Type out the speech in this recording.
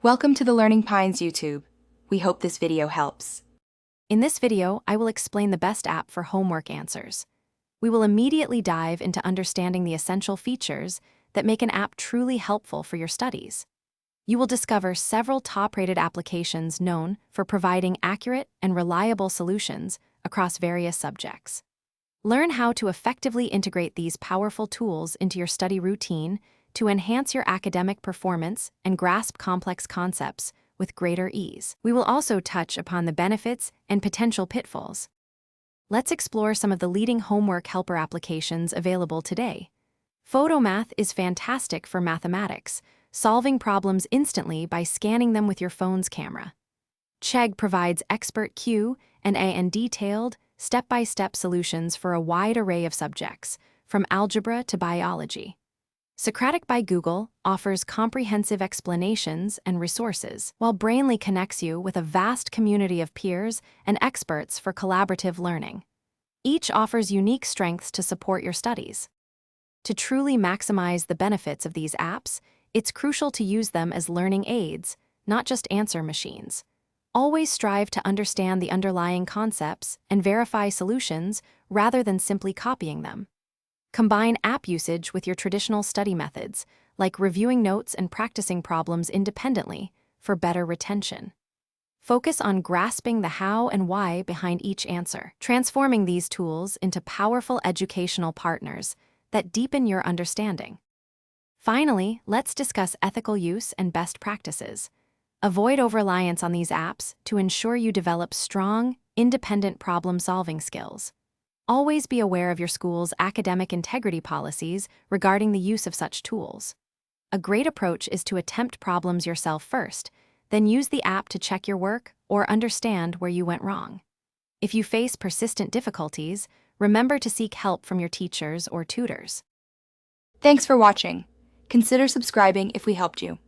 Welcome to the Learning Pines YouTube. We hope this video helps. In this video, I will explain the best app for homework answers. We will immediately dive into understanding the essential features that make an app truly helpful for your studies. You will discover several top-rated applications known for providing accurate and reliable solutions across various subjects. Learn how to effectively integrate these powerful tools into your study routine to enhance your academic performance and grasp complex concepts with greater ease. We will also touch upon the benefits and potential pitfalls. Let's explore some of the leading homework helper applications available today. Photomath is fantastic for mathematics, solving problems instantly by scanning them with your phone's camera. Chegg provides expert Q and detailed, step-by-step solutions for a wide array of subjects, from algebra to biology. Socratic by Google offers comprehensive explanations and resources, while Brainly connects you with a vast community of peers and experts for collaborative learning. Each offers unique strengths to support your studies. To truly maximize the benefits of these apps, it's crucial to use them as learning aids, not just answer machines. Always strive to understand the underlying concepts and verify solutions rather than simply copying them. Combine app usage with your traditional study methods, like reviewing notes and practicing problems independently, for better retention. Focus on grasping the how and why behind each answer, transforming these tools into powerful educational partners that deepen your understanding. Finally, let's discuss ethical use and best practices. Avoid over-reliance on these apps to ensure you develop strong, independent problem-solving skills. Always be aware of your school's academic integrity policies regarding the use of such tools. A great approach is to attempt problems yourself first, then use the app to check your work or understand where you went wrong. If you face persistent difficulties, remember to seek help from your teachers or tutors. Thanks for watching. Consider subscribing if we helped you.